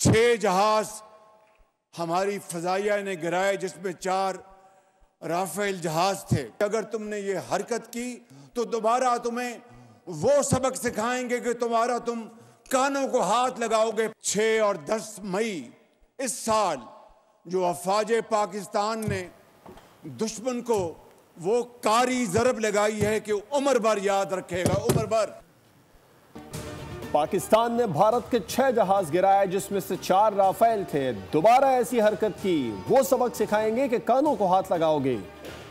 6 जहाज हमारी फजाइया ने गिराए, जिसमें 4 राफेल जहाज थे। अगर तुमने ये हरकत की तो दोबारा तुम्हें वो सबक सिखाएंगे कि तुम कानों को हाथ लगाओगे। 6 और 10 मई इस साल जो अफवाज पाकिस्तान ने दुश्मन को वो कारी ज़रब लगाई है कि उम्र भर याद रखेगा, उम्र भर। पाकिस्तान ने भारत के 6 जहाज गिराए, जिसमें से 4 राफेल थे। दोबारा ऐसी हरकत की वो सबक सिखाएंगे कि कानों को हाथ लगाओगे।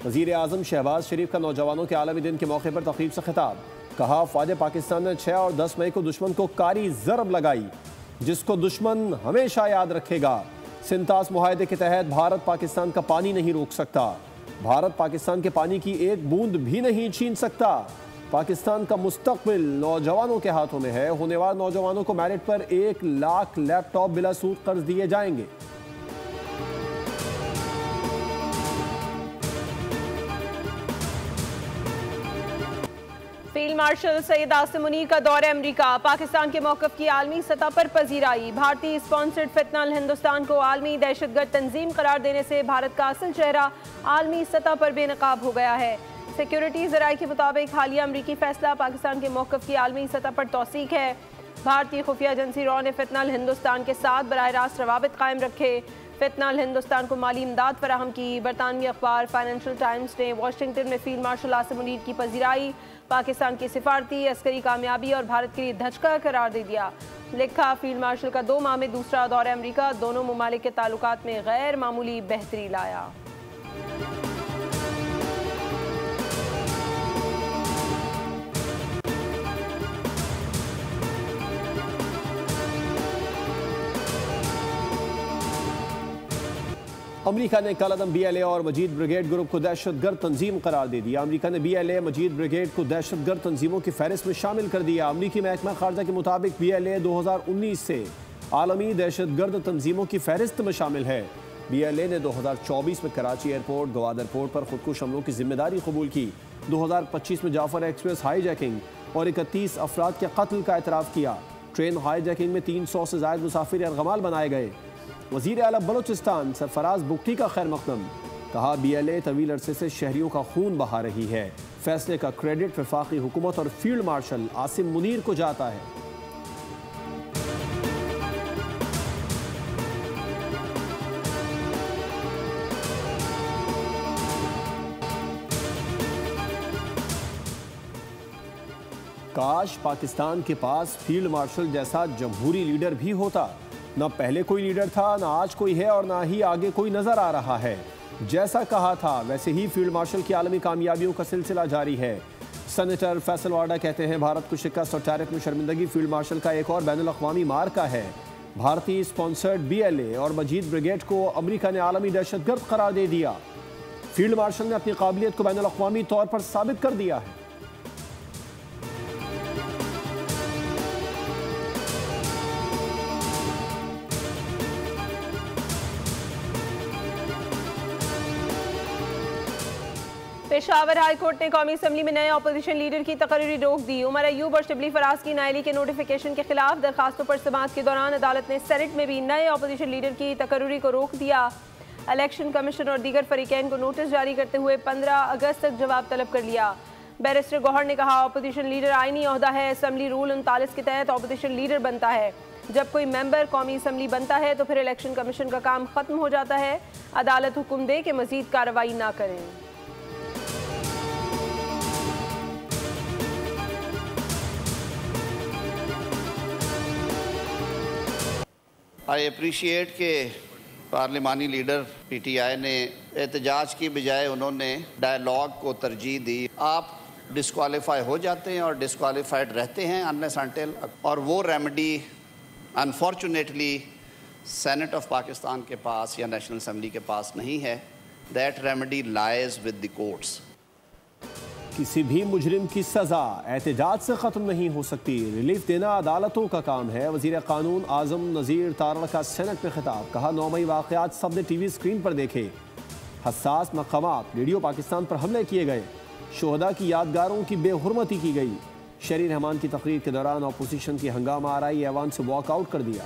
वजीर आजम शहबाज शरीफ का नौजवानों के आलमी दिन के मौके पर तकरीब से खिताब। कहा, अफवाज पाकिस्तान ने 6 और 10 मई को दुश्मन को कारी ज़रब लगाई, जिसको दुश्मन हमेशा याद रखेगा। सिंतास मुआहदे के तहत भारत पाकिस्तान का पानी नहीं रोक सकता। भारत पाकिस्तान के पानी की एक बूंद भी नहीं छीन सकता। पाकिस्तान का मुस्तकबिल नौजवानों के हाथों में है। होने वाले नौजवानों को मेरिट पर 1 लाख लैपटॉप बिला सूद कर्ज दिए जाएंगे। फील्ड मार्शल सैयद आसिम मुनीर का दौरे अमेरिका। पाकिस्तान के मौक़िफ़ की आलमी सतह पर पजीराई। भारतीय स्पॉन्सर्ड फितनल हिंदुस्तान को आलमी दहशतगर्द तंजीम करार देने से भारत का असल चेहरा आलमी सतह पर बेनकाब हो गया है। सिक्योरिटी ज़राए के मुताबिक हालिया अमरीकी फैसला पाकिस्तान के मौक़िफ़ की आलमी सतह पर तौसीक है। भारतीय खुफिया एजेंसी रॉ ने फितनल हिंदुस्तान के साथ बराह रास्त रवाबित कायम रखे। फितनल हिंदुस्तान को माली इमदाद फराहम की। बरतानवी अखबार फाइनेंशियल टाइम्स ने वाशिंगटन में फील्ड मार्शल आसिम मुनीर की पजीराई पाकिस्तान की सिफारती अस्करी कामयाबी और भारत के लिए धचका करार दे दिया। लिखा, फील्ड मार्शल का 2 माह में दूसरा दौरे अमरीका दोनों ममालिक के ताल्लुकात में गैर मामूली बेहतरी लाया। अमेरिका ने कलअदम BLA और मजीद ब्रिगेड ग्रुप को दहशतगर्द तंजीम करार दे दिया। अमेरिका ने BLA मजीद ब्रिगेड को दहशतगर्द तंजीमों की फहरिस्त में शामिल कर दिया। अमेरिकी महकमा खारजा के मुताबिक BLA 2019 से आलमी दहशतगर्द तंजीमों की फहरिस्त में शामिल है। BLA ने 2024 में कराची एयरपोर्ट गवादर पोर्ट पर खुदकुश हमलों की जिम्मेदारी कबूल की। 2025 में जाफर एक्सप्रेस हाईजैकिंग और 31 अफराद के कत्ल का एतराफ़ किया। ट्रेन हाईजैकिंग में 300 से ज़ायद मुसाफिर यरगमाल बनाए गए। वज़ीर आला बलोचिस्तान सरफराज बुगटी का खैर मकदम। कहा, BLA तवील अरसे से शहरियों का खून बहा रही है। फैसले का क्रेडिट वफाकी हुकूमत और फील्ड मार्शल आसिम मुनीर को जाता है। काश पाकिस्तान के पास फील्ड मार्शल जैसा जमहूरी लीडर भी होता। न पहले कोई लीडर था, न आज कोई है और न ही आगे कोई नजर आ रहा है। जैसा कहा था वैसे ही फील्ड मार्शल की आलमी कामयाबियों का सिलसिला जारी है। सेनेटर फैसल वाडा कहते हैं, भारत को शिकस्त और टैरिफ में शर्मिंदगी फील्ड मार्शल का एक और बैनुल अक़वामी मार्का है। भारतीय स्पॉन्सर्ड BLA और मजीद ब्रिगेड को अमेरिका ने आलमी दहशतगर्द करार दे दिया। फील्ड मार्शल ने अपनी काबिलियत को बैनुल अक़वामी तौर पर साबित कर दिया है। पेशावर हाई कोर्ट ने कौमी असम्बली में नए अपोजिशन लीडर की तकर्री रोक दी। उमर अयूब और शिबली फराज की नायली के नोटिफिकेशन के खिलाफ दरखास्तों पर समाअत के दौरान अदालत ने सेनेट में भी नए अपोजिशन लीडर की तकर्री को रोक दिया। इलेक्शन कमीशन और दीगर फरीकैन को नोटिस जारी करते हुए 15 अगस्त तक जवाब तलब कर लिया। बैरिस्टर गौहर ने कहा, अपोजिशन लीडर आईनी ओहदा है। असम्बली रूल 39 के तहत अपोजिशन लीडर बनता है। जब कोई मेंबर कौमी असम्बली बनता है तो फिर इलेक्शन कमीशन का काम खत्म हो जाता है। अदालत हुक्म दे कि मजीद कार्रवाई ना करें। आई अप्रिशिएट के पार्लिमानी लीडर PTI ने एहतजाज की बजाय उन्होंने डायलॉग को तरजीह दी। आप डिस्क्वालीफाई हो जाते हैं और डिस्क्वालीफाइड रहते हैं अनलेस अनटिल, और वो remedy unfortunately senate of Pakistan के पास या नेशनल असम्बली के पास नहीं है। That remedy lies with the courts. किसी भी मुजरिम की सजा एहतजाज से ख़त्म नहीं हो सकती। रिलीफ देना अदालतों का काम है। वज़ीर क़ानून आज़म नज़ीर तारड़ का सेनेट में खिताब। कहा, 9 मई वाक़यात सब ने TV स्क्रीन पर देखे। हसास मकामात रेडियो पाकिस्तान पर हमले किए गए। शोहदा की यादगारों की बेहुरमती की गई। शरीर रहमान की तकरीर के दौरान अपोजिशन की हंगामा आराई ऐवान से वॉकआउट कर दिया।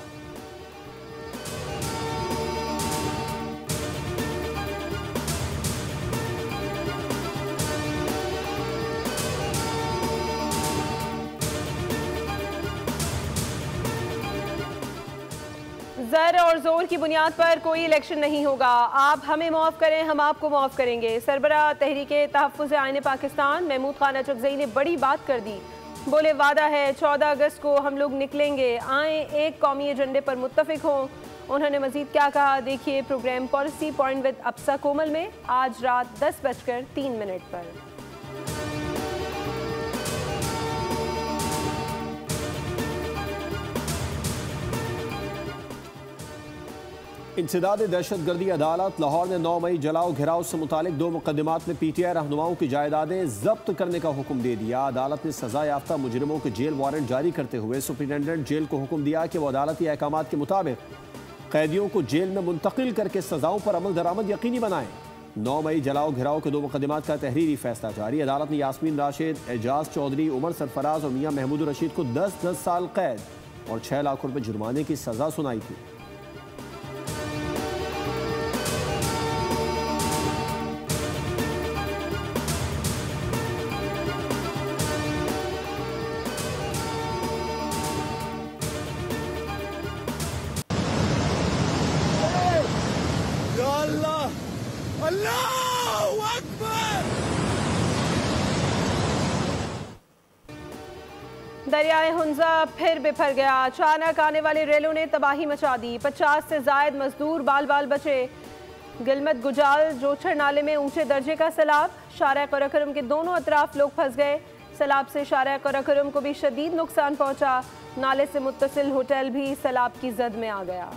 जर और जोर की बुनियाद पर कोई इलेक्शन नहीं होगा। आप हमें माफ़ करें, हम आपको माफ़ करेंगे। सरबराह तहरीके तहफ़्फ़ुज़ आईन पाकिस्तान महमूद खान अचकज़ई ने बड़ी बात कर दी। बोले वादा है 14 अगस्त को हम लोग निकलेंगे, आए एक कौमी एजेंडे पर मुत्तफ़िक हों। उन्होंने मज़ीद क्या कहा, देखिए प्रोग्राम पॉलिसी पॉइंट विद अप्सा कोमल में आज रात 10:03 पर। इंसदाद दहशत गर्दी अदालत लाहौर ने 9 मई जलाओ घिराव से मुतालिक 2 मुकदमात में PTI रहनुमाओं की जायदादें जब्त करने का हुक्म दे दिया। अदालत ने सजा याफ्ता मुजरिमों के जेल वारंट जारी करते हुए सुप्रिटेंडेंट जेल को हुक्म दिया कि वह अदालती अहकाम के मुताबिक कैदियों को जेल में मुंतकिल करके सजाओं पर अमल दरामद यकीनी बनाएं। 9 मई जलाओ घिराव के 2 मुकदमात का तहरीरी फैसला जारी। अदालत ने यास्मीन राशिद, एजाज चौधरी, उमर सरफराज और मियां महमूद रशीद को 10-10 साल कैद और 6 लाख रुपए जुर्माने की सजा सुनाई थी। दरियाए हुंजा फिर बिफर गया। अचानक आने वाली रेलों ने तबाही मचा दी। 50 से जायद मजदूर बाल बाल बचे। गिलमत गुजाल जोछड़ नाले में ऊंचे दर्जे का सैलाब। शारा कराकरम के दोनों अतराफ लोग फंस गए। सैलाब से शारा कराकरम को भी शदीद नुकसान पहुंचा। नाले से मुत्तसिल होटल भी सैलाब की जद में आ गया।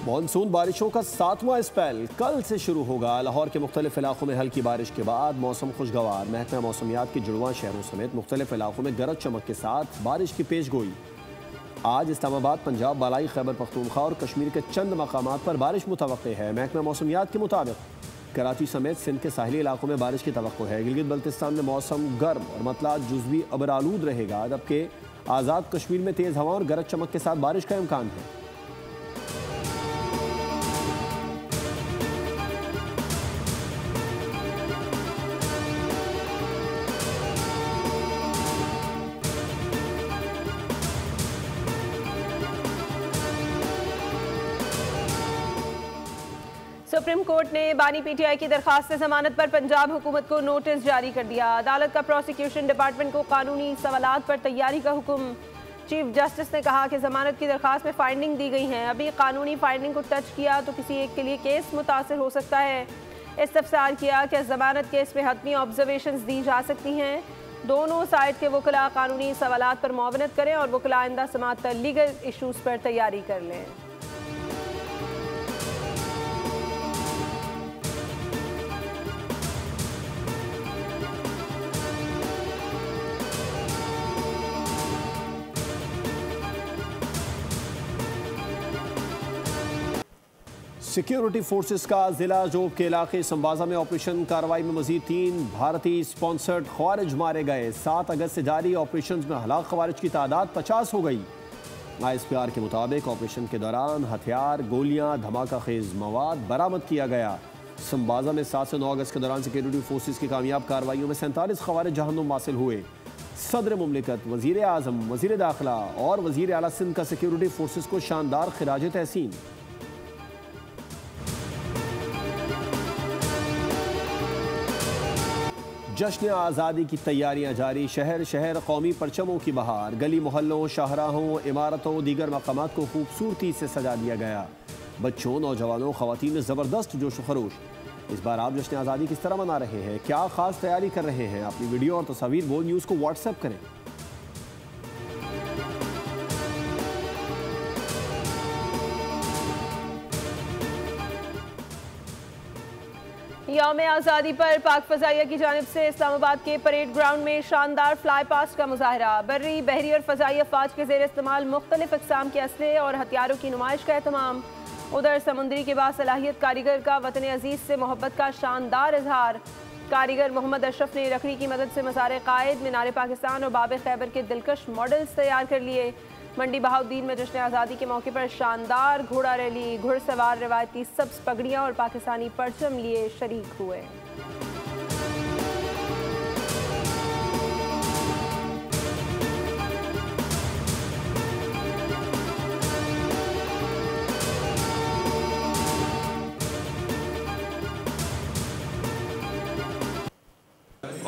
मानसून बारिशों का 7वां स्पेल कल से शुरू होगा। लाहौर के मुख्तलिफ इलाकों में हल्की बारिश के बाद मौसम खुशगवार। महकमा मौसमियात के जुड़वां शहरों समेत मुख्तलिफ इलाकों में गरज चमक के साथ बारिश की पेशगोई। आज इस्लामाबाद, पंजाब, बालाई खैबर पख्तूनख्वा और कश्मीर के चंद मकामात पर बारिश मुतवक्के है। महकमा मौसमियात के मुताबिक कराची समेत सिंध के साहिली इलाकों में बारिश की तवक्को है। गिलगित बल्तिस्तान में मौसम गर्म और मतला जुज़वी अबरालूद रहेगा, जबकि आज़ाद कश्मीर में तेज़ हवा और गरज चमक के साथ बारिश का इम्कान है। सुप्रीम कोर्ट ने बानी PTI की दरखास्त जमानत पर पंजाब हुकूमत को नोटिस जारी कर दिया। अदालत का प्रोसिक्यूशन डिपार्टमेंट को कानूनी सवालात पर तैयारी का हुक्म। चीफ जस्टिस ने कहा कि जमानत की दरखास्त में फाइंडिंग दी गई हैं, अभी कानूनी फाइंडिंग को टच किया तो किसी एक के लिए केस मुतासर हो सकता है। इस्तफसार किया कि जमानत केस में हतमी ऑब्जर्वेशंस दी जा सकती हैं। दोनों साइड के वकला कानूनी सवालात पर मुआवनत करें और वकला आइंदा समाअत लीगल इशूज़ पर तैयारी कर लें। सिक्योरिटी फोर्सेस का जिला जोब के इलाके संबाजा में ऑपरेशन कार्रवाई में मजीद 3 भारतीय स्पॉन्सर्ड खवारिज मारे गए। 7 अगस्त से जारी ऑपरेशन में हलाक खवारिज की तादाद 50 हो गई। ISPR के मुताबिक ऑपरेशन के दौरान हथियार, गोलियां, धमाका खेज मवाद बरामद किया गया। संबाजा में 7 से 9 अगस्त के दौरान सिक्योरिटी फोर्सेस की कामयाब कार्रवाइयों में 47 खवारिज जहन्नुम हासिल हुए। सदर मुमलिकत, वजीर आजम, वजीर दाखिला और वजीर आला सिंध का सिक्योरिटी फोर्सेस को शानदार खिराज तहसीन। जश्न आज़ादी की तैयारियां जारी। शहर शहर कौमी परचमों की बहार। गली मोहल्लों, शाहराहों, इमारतों, दीगर मकामात को खूबसूरती से सजा दिया गया। बच्चों, नौजवानों, ख़वातीन में ज़बरदस्त जोश खरोश। इस बार आप जश्न आज़ादी किस तरह मना रहे हैं, क्या ख़ास तैयारी कर रहे हैं? अपनी वीडियो और तस्वीर वो न्यूज़ को व्हाट्सएप करें। यौम आज़ादी पर पाक फ़ज़ाइया की जानिब से इस्लामाबाद के परेड ग्राउंड में शानदार फ्लाई पास्ट का मुजाहरा। बर्री, बहरी और फ़ज़ाई अफ़वाज के ज़ेर इस्तेमाल मुख्तलिफ अक़साम के असले और हथियारों की नुमाइश का एहतमाम। उधर समुद्री के बासलाहियत कारीगर का वतन अजीज़ से मोहब्बत का शानदार इजहार। कारीगर मोहम्मद अशरफ ने लकड़ी की मदद से मज़ार कायद, मीनार पाकिस्तान और बाब खैबर के दिलकश मॉडल्स तैयार कर लिए। मंडी बहाउद्दीन में जश्न आज़ादी के मौके पर शानदार घोड़ा रैली, घुड़सवार रिवायती सब्ज पगड़ियां और पाकिस्तानी परचम लिए शरीक हुए।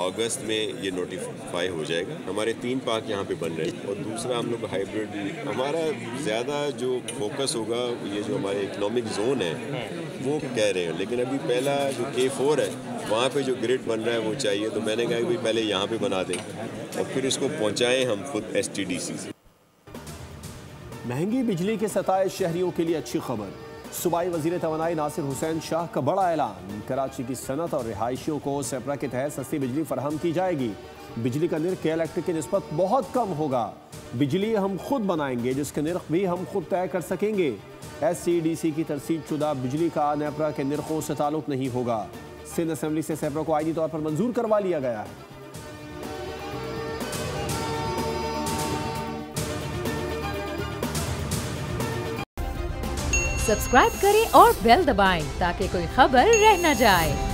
अगस्त में ये नोटिफाई हो जाएगा। हमारे 3 पार्क यहाँ पे बन रहे हैं और दूसरा हम लोग हाइब्रिड, हमारा ज़्यादा जो फोकस होगा ये जो हमारे इकोनॉमिक जोन है वो कह रहे हैं, लेकिन अभी पहला जो K4 है वहाँ पे जो ग्रिड बन रहा है वो चाहिए, तो मैंने कहा कि भाई पहले यहाँ पे बना दें और फिर इसको पहुँचाएँ हम खुद STDC से। महंगी बिजली के 27 शहरियों के लिए अच्छी खबर। सूबाई वजीर तवानाई नासिर हुसैन शाह का बड़ा ऐलान, कराची की सनत और रिहायशियों को सेपरा के तहत सस्ती बिजली फराहम की जाएगी। बिजली का निर्ख के इलेक्ट्रिक की निस्बत बहुत कम होगा। बिजली हम खुद बनाएंगे जिसके निर्ख भी हम खुद तय कर सकेंगे। SCDC की तरसीद शुदा बिजली का नेपरा के निर्खों से ताल्लुक नहीं होगा। सिंध असेंबली से सेपरा को आईनी तौर पर मंजूर करवा लिया गया है। सब्सक्राइब करें और बेल दबाएं ताकि कोई खबर रह न जाए।